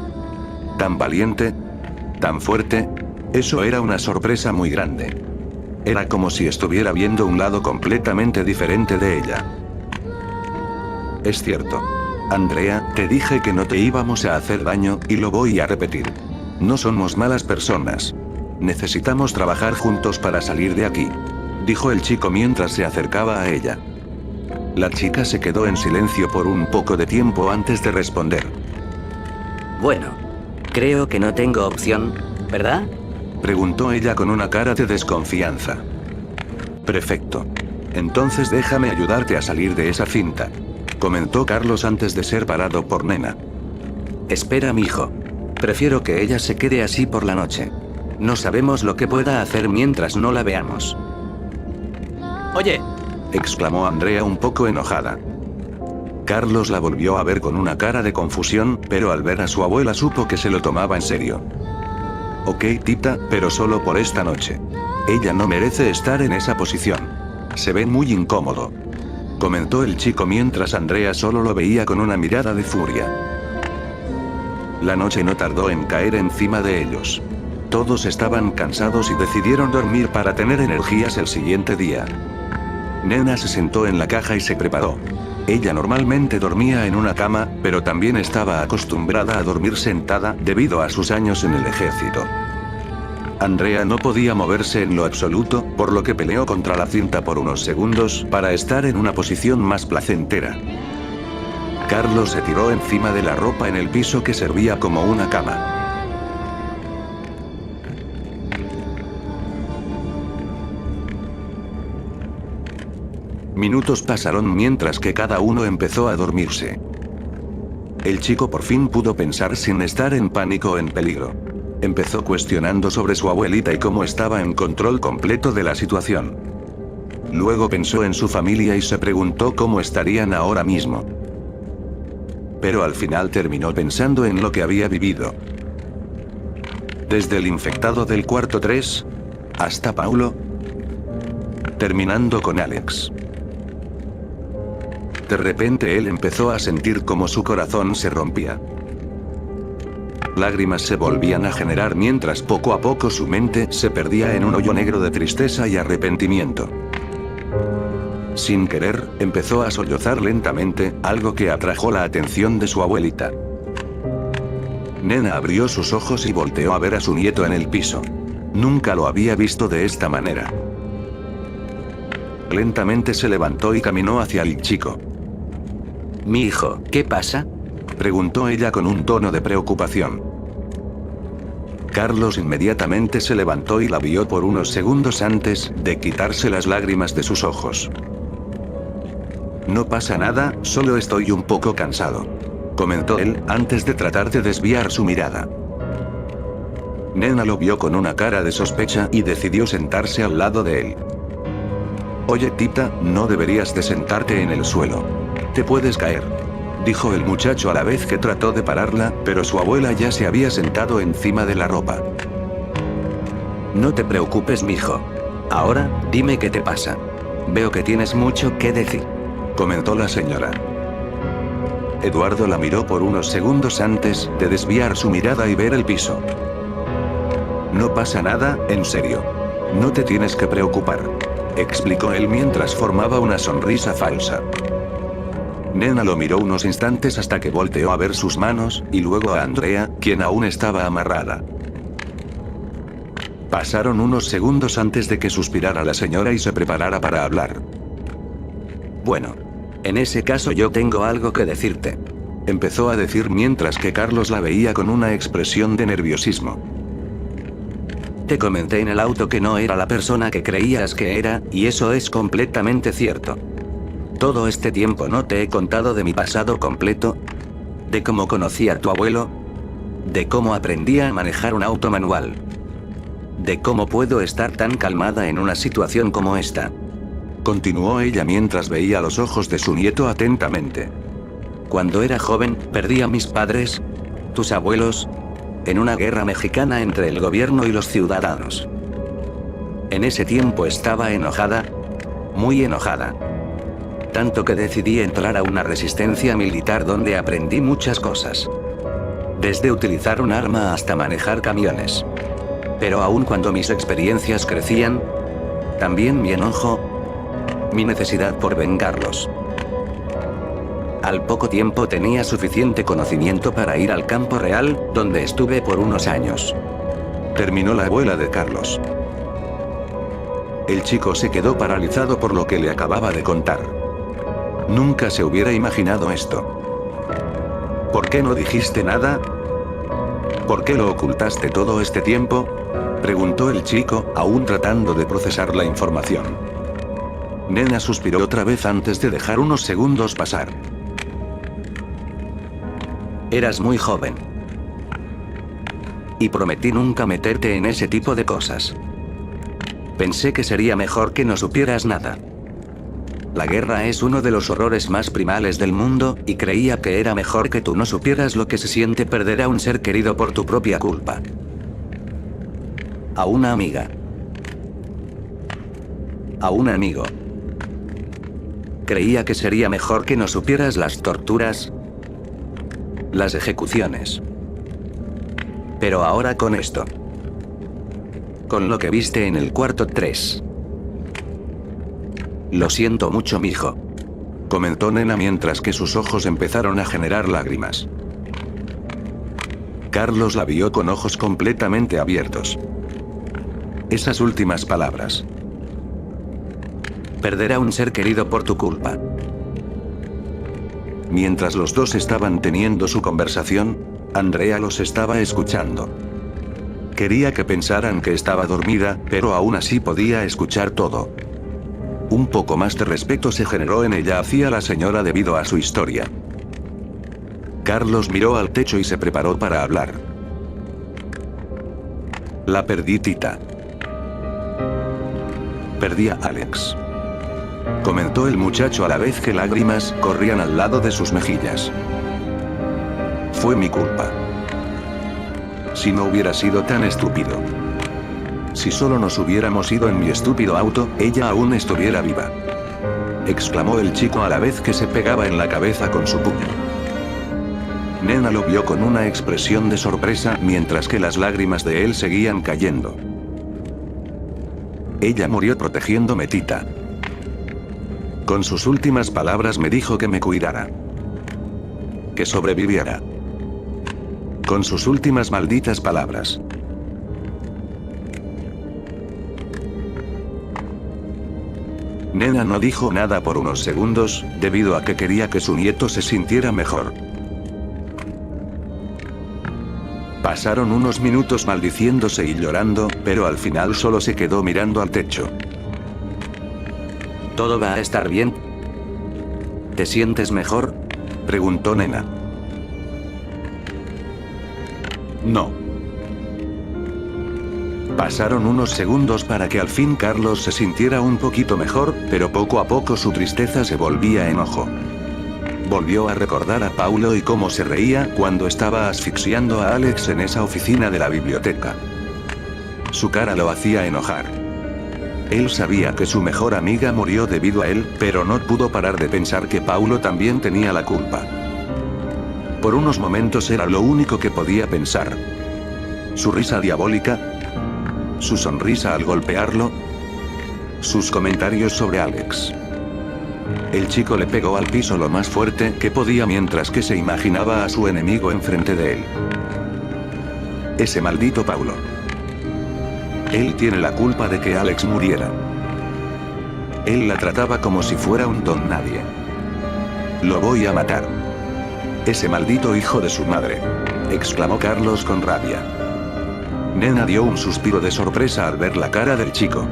tan valiente, tan fuerte, eso era una sorpresa muy grande. Era como si estuviera viendo un lado completamente diferente de ella. Es cierto. Andrea, te dije que no te íbamos a hacer daño, y lo voy a repetir. No somos malas personas. Necesitamos trabajar juntos para salir de aquí, dijo el chico mientras se acercaba a ella. La chica se quedó en silencio por un poco de tiempo antes de responder. Bueno, creo que no tengo opción, ¿verdad?, preguntó ella con una cara de desconfianza. Perfecto. Entonces déjame ayudarte a salir de esa cinta, comentó Carlos antes de ser parado por Nena. Espera, mijo. Prefiero que ella se quede así por la noche. No sabemos lo que pueda hacer mientras no la veamos. Oye, exclamó Andrea un poco enojada. Carlos la volvió a ver con una cara de confusión, pero al ver a su abuela supo que se lo tomaba en serio. Ok, Tita, pero solo por esta noche. Ella no merece estar en esa posición. Se ve muy incómodo, comentó el chico mientras Andrea solo lo veía con una mirada de furia. La noche no tardó en caer encima de ellos. Todos estaban cansados y decidieron dormir para tener energías el siguiente día. Nena se sentó en la caja y se preparó. Ella normalmente dormía en una cama, pero también estaba acostumbrada a dormir sentada debido a sus años en el ejército. Andrea no podía moverse en lo absoluto, por lo que peleó contra la cinta por unos segundos para estar en una posición más placentera. Carlos se tiró encima de la ropa en el piso que servía como una cama. Minutos pasaron mientras que cada uno empezó a dormirse. El chico por fin pudo pensar sin estar en pánico o en peligro. Empezó cuestionando sobre su abuelita y cómo estaba en control completo de la situación. Luego pensó en su familia y se preguntó cómo estarían ahora mismo. Pero al final terminó pensando en lo que había vivido. Desde el infectado del cuarto 3, hasta Paulo, terminando con Alex. De repente él empezó a sentir como su corazón se rompía. Lágrimas se volvían a generar mientras poco a poco su mente se perdía en un hoyo negro de tristeza y arrepentimiento. Sin querer, empezó a sollozar lentamente, algo que atrajo la atención de su abuelita. Nena abrió sus ojos y volteó a ver a su nieto en el piso. Nunca lo había visto de esta manera. Lentamente se levantó y caminó hacia el chico. Mi hijo, ¿qué pasa? Preguntó ella con un tono de preocupación. Carlos inmediatamente se levantó y la vio por unos segundos antes de quitarse las lágrimas de sus ojos. No pasa nada, solo estoy un poco cansado, comentó él, antes de tratar de desviar su mirada. Nena lo vio con una cara de sospecha y decidió sentarse al lado de él. Oye Tita, no deberías de sentarte en el suelo. Te puedes caer, dijo el muchacho a la vez que trató de pararla, pero su abuela ya se había sentado encima de la ropa. No te preocupes, mijo. Ahora, dime qué te pasa. Veo que tienes mucho que decir, comentó la señora. Eduardo la miró por unos segundos antes de desviar su mirada y ver el piso. No pasa nada, en serio. No te tienes que preocupar, explicó él mientras formaba una sonrisa falsa. Nena lo miró unos instantes hasta que volteó a ver sus manos, y luego a Andrea, quien aún estaba amarrada. Pasaron unos segundos antes de que suspirara la señora y se preparara para hablar. Bueno, en ese caso yo tengo algo que decirte, empezó a decir mientras que Carlos la veía con una expresión de nerviosismo. Te comenté en el auto que no era la persona que creías que era, y eso es completamente cierto. Todo este tiempo no te he contado de mi pasado completo, de cómo conocí a tu abuelo, de cómo aprendí a manejar un auto manual, de cómo puedo estar tan calmada en una situación como esta. Continuó ella mientras veía los ojos de su nieto atentamente. Cuando era joven, perdí a mis padres, tus abuelos, en una guerra mexicana entre el gobierno y los ciudadanos. En ese tiempo estaba enojada, muy enojada. Tanto que decidí entrar a una resistencia militar donde aprendí muchas cosas. Desde utilizar un arma hasta manejar camiones. Pero aun cuando mis experiencias crecían, también mi enojo, mi necesidad por vengarlos. Al poco tiempo tenía suficiente conocimiento para ir al campo real, donde estuve por unos años. Terminó la abuela de Carlos. El chico se quedó paralizado por lo que le acababa de contar. Nunca se hubiera imaginado esto. ¿Por qué no dijiste nada? ¿Por qué lo ocultaste todo este tiempo?, preguntó el chico, aún tratando de procesar la información. Nena suspiró otra vez antes de dejar unos segundos pasar. Eras muy joven. Y prometí nunca meterte en ese tipo de cosas. Pensé que sería mejor que no supieras nada. La guerra es uno de los horrores más primales del mundo, y creía que era mejor que tú no supieras lo que se siente perder a un ser querido por tu propia culpa. A una amiga. A un amigo. Creía que sería mejor que no supieras las torturas, las ejecuciones. Pero ahora con esto. Con lo que viste en el cuarto 3. Lo siento mucho, mijo, comentó Nena mientras que sus ojos empezaron a generar lágrimas. Carlos la vio con ojos completamente abiertos. Esas últimas palabras. Perder a un ser querido por tu culpa. Mientras los dos estaban teniendo su conversación, Andrea los estaba escuchando. Quería que pensaran que estaba dormida, pero aún así podía escuchar todo. Un poco más de respeto se generó en ella hacia la señora debido a su historia. Carlos miró al techo y se preparó para hablar. La perdí, Tita. Perdí a Alex, comentó el muchacho a la vez que lágrimas corrían al lado de sus mejillas. Fue mi culpa. Si no hubiera sido tan estúpido. Si solo nos hubiéramos ido en mi estúpido auto, ella aún estuviera viva, exclamó el chico a la vez que se pegaba en la cabeza con su puño. Nena lo vio con una expresión de sorpresa mientras que las lágrimas de él seguían cayendo. Ella murió protegiéndome, Tita. Con sus últimas palabras me dijo que me cuidara. Que sobreviviera. Con sus últimas malditas palabras. Nena no dijo nada por unos segundos, debido a que quería que su nieto se sintiera mejor. Pasaron unos minutos maldiciéndose y llorando, pero al final solo se quedó mirando al techo. ¿Todo va a estar bien? ¿Te sientes mejor?, preguntó Nena. No. Pasaron unos segundos para que al fin Carlos se sintiera un poquito mejor, pero poco a poco su tristeza se volvía enojo. Volvió a recordar a Paulo y cómo se reía cuando estaba asfixiando a Alex en esa oficina de la biblioteca. Su cara lo hacía enojar. Él sabía que su mejor amiga murió debido a él, pero no pudo parar de pensar que Paulo también tenía la culpa. Por unos momentos era lo único que podía pensar. Su risa diabólica, su sonrisa al golpearlo, sus comentarios sobre Alex. El chico le pegó al piso lo más fuerte que podía mientras que se imaginaba a su enemigo enfrente de él. Ese maldito Paulo. Él tiene la culpa de que Alex muriera. Él la trataba como si fuera un don nadie. Lo voy a matar. Ese maldito hijo de su madre, exclamó Carlos con rabia. Nena dio un suspiro de sorpresa al ver la cara del chico.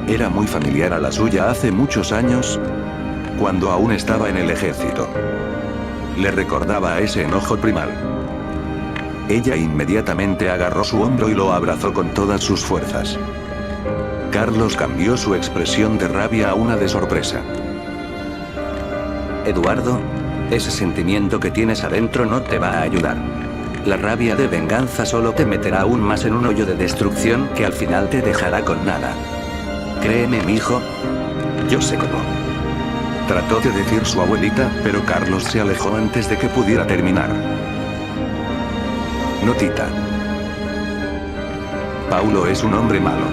Era muy familiar a la suya hace muchos años, cuando aún estaba en el ejército. Le recordaba a ese enojo primal. Ella inmediatamente agarró su hombro y lo abrazó con todas sus fuerzas. Carlos cambió su expresión de rabia a una de sorpresa. Eduardo, ese sentimiento que tienes adentro no te va a ayudar. La rabia de venganza solo te meterá aún más en un hoyo de destrucción que al final te dejará con nada. Créeme, mijo. Yo sé cómo. Trató de decir su abuelita, pero Carlos se alejó antes de que pudiera terminar. No, Tita. Paulo es un hombre malo.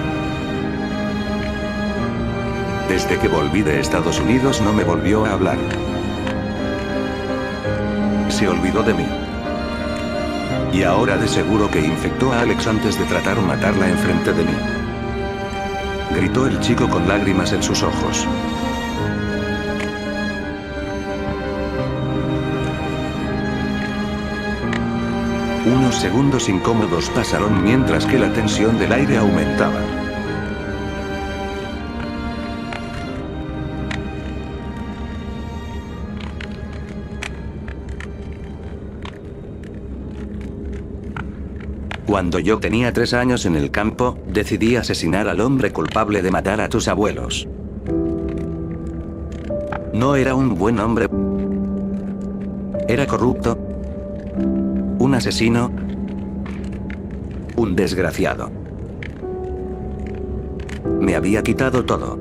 Desde que volví de Estados Unidos no me volvió a hablar. Se olvidó de mí. Y ahora de seguro que infectó a Alex antes de tratar de matarla enfrente de mí. Gritó el chico con lágrimas en sus ojos. Unos segundos incómodos pasaron mientras que la tensión del aire aumentaba. Cuando yo tenía 3 años en el campo, decidí asesinar al hombre culpable de matar a tus abuelos. No era un buen hombre. Era corrupto. Un asesino. Un desgraciado. Me había quitado todo.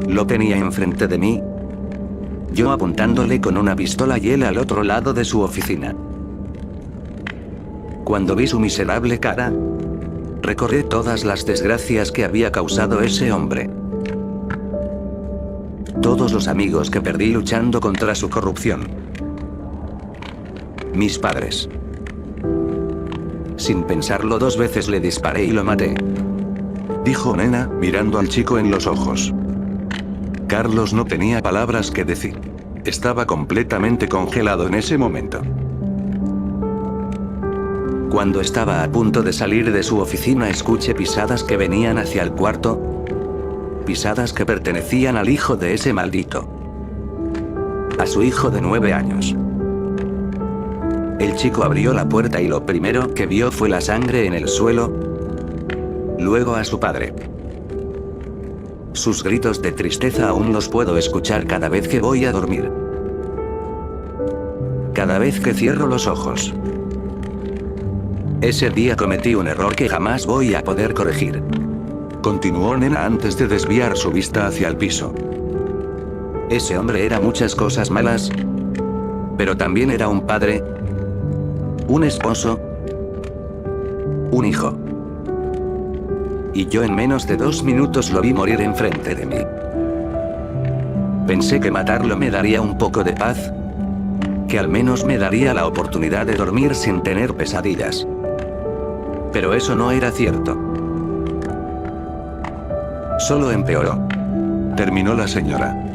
Lo tenía enfrente de mí, yo apuntándole con una pistola y él al otro lado de su oficina. Cuando vi su miserable cara, recordé todas las desgracias que había causado ese hombre. Todos los amigos que perdí luchando contra su corrupción. Mis padres. Sin pensarlo 2 veces le disparé y lo maté. Dijo Nena, mirando al chico en los ojos. Carlos no tenía palabras que decir. Estaba completamente congelado en ese momento. Cuando estaba a punto de salir de su oficina escuché pisadas que venían hacia el cuarto. Pisadas que pertenecían al hijo de ese maldito. A su hijo de 9 años. El chico abrió la puerta y lo primero que vio fue la sangre en el suelo. Luego a su padre. Sus gritos de tristeza aún los puedo escuchar cada vez que voy a dormir. Cada vez que cierro los ojos. Ese día cometí un error que jamás voy a poder corregir. Continuó Nena antes de desviar su vista hacia el piso. Ese hombre era muchas cosas malas. Pero también era un padre, un esposo, un hijo. Y yo en menos de 2 minutos lo vi morir enfrente de mí. Pensé que matarlo me daría un poco de paz, que al menos me daría la oportunidad de dormir sin tener pesadillas. Pero eso no era cierto. Solo empeoró. Terminó la señora.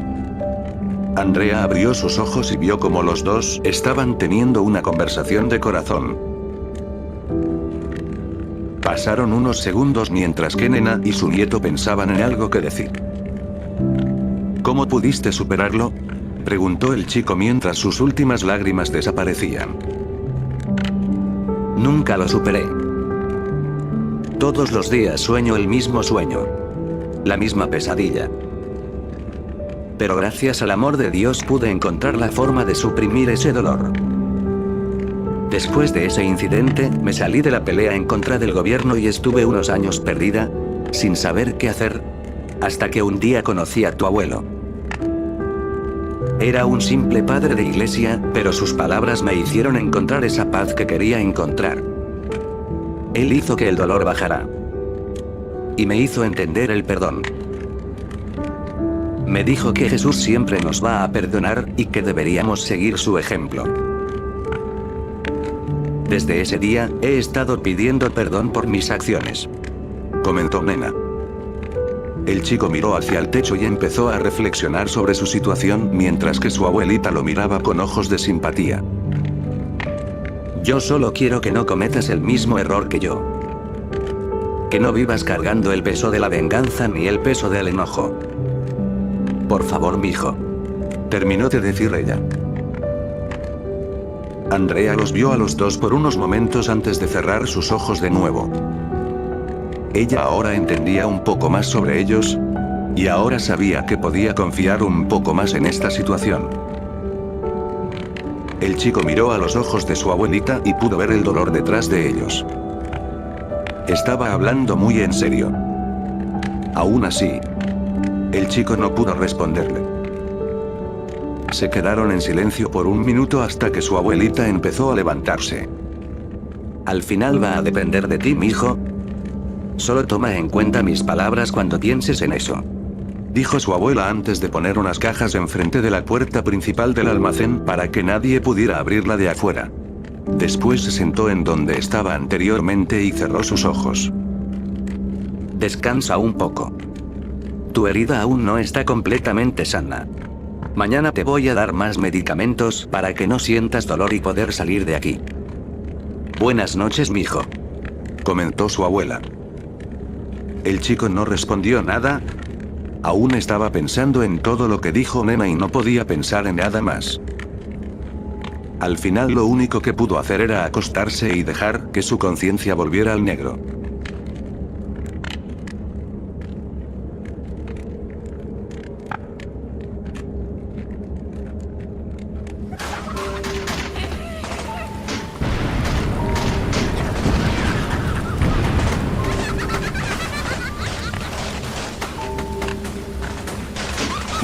Andrea abrió sus ojos y vio como los dos estaban teniendo una conversación de corazón. Pasaron unos segundos mientras que Nena y su nieto pensaban en algo que decir. ¿Cómo pudiste superarlo?, preguntó el chico mientras sus últimas lágrimas desaparecían. Nunca lo superé. Todos los días sueño el mismo sueño. La misma pesadilla. Pero gracias al amor de Dios pude encontrar la forma de suprimir ese dolor. Después de ese incidente, me salí de la pelea en contra del gobierno y estuve unos años perdida, sin saber qué hacer, hasta que un día conocí a tu abuelo. Era un simple padre de iglesia, pero sus palabras me hicieron encontrar esa paz que quería encontrar. Él hizo que el dolor bajara. Y me hizo entender el perdón. Me dijo que Jesús siempre nos va a perdonar y que deberíamos seguir su ejemplo. Desde ese día, he estado pidiendo perdón por mis acciones, comentó Nena. El chico miró hacia el techo y empezó a reflexionar sobre su situación mientras que su abuelita lo miraba con ojos de simpatía. Yo solo quiero que no cometas el mismo error que yo. Que no vivas cargando el peso de la venganza ni el peso del enojo. Por favor, mijo. Terminó de decir ella. Andrea los vio a los dos por unos momentos antes de cerrar sus ojos de nuevo. Ella ahora entendía un poco más sobre ellos, y ahora sabía que podía confiar un poco más en esta situación. El chico miró a los ojos de su abuelita y pudo ver el dolor detrás de ellos. Estaba hablando muy en serio. Aún así, el chico no pudo responderle. Se quedaron en silencio por un minuto hasta que su abuelita empezó a levantarse. Al final va a depender de ti, mijo. Solo toma en cuenta mis palabras cuando pienses en eso, dijo su abuela antes de poner unas cajas enfrente de la puerta principal del almacén para que nadie pudiera abrirla de afuera. Después se sentó en donde estaba anteriormente y cerró sus ojos. Descansa un poco. Tu herida aún no está completamente sana. Mañana te voy a dar más medicamentos para que no sientas dolor y poder salir de aquí. Buenas noches, mijo, comentó su abuela. El chico no respondió nada. Aún estaba pensando en todo lo que dijo Nena y no podía pensar en nada más. Al final lo único que pudo hacer era acostarse y dejar que su conciencia volviera al negro.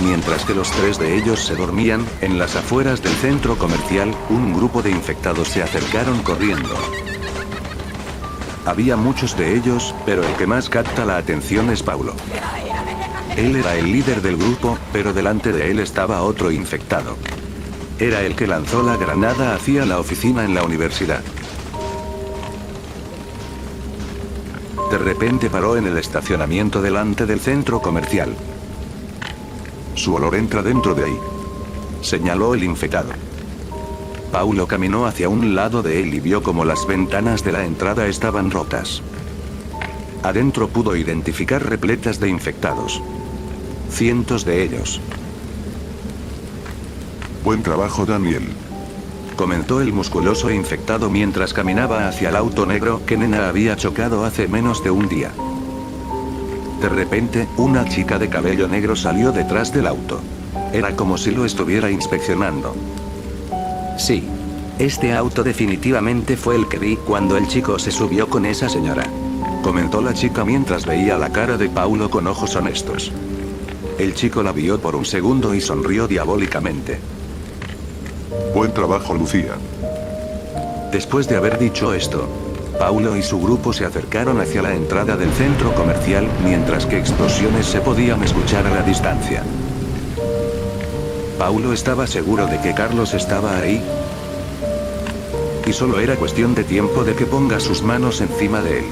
Mientras que los tres de ellos se dormían, en las afueras del centro comercial, un grupo de infectados se acercaron corriendo. Había muchos de ellos, pero el que más capta la atención es Paulo. Él era el líder del grupo, pero delante de él estaba otro infectado. Era el que lanzó la granada hacia la oficina en la universidad. De repente paró en el estacionamiento delante del centro comercial. Su olor entra dentro de ahí, señaló el infectado. Paulo caminó hacia un lado de él y vio como las ventanas de la entrada estaban rotas. Adentro pudo identificar repletas de infectados. Cientos de ellos. Buen trabajo, Daniel, comentó el musculoso infectado mientras caminaba hacia el auto negro que Nena había chocado hace menos de un día. De repente, una chica de cabello negro salió detrás del auto. Era como si lo estuviera inspeccionando. Sí. Este auto definitivamente fue el que vi cuando el chico se subió con esa señora, comentó la chica mientras veía la cara de Paulo con ojos honestos. El chico la vio por un segundo y sonrió diabólicamente. Buen trabajo, Lucía. Después de haber dicho esto, Paulo y su grupo se acercaron hacia la entrada del centro comercial, mientras que explosiones se podían escuchar a la distancia. Paulo estaba seguro de que Carlos estaba ahí, y solo era cuestión de tiempo de que ponga sus manos encima de él.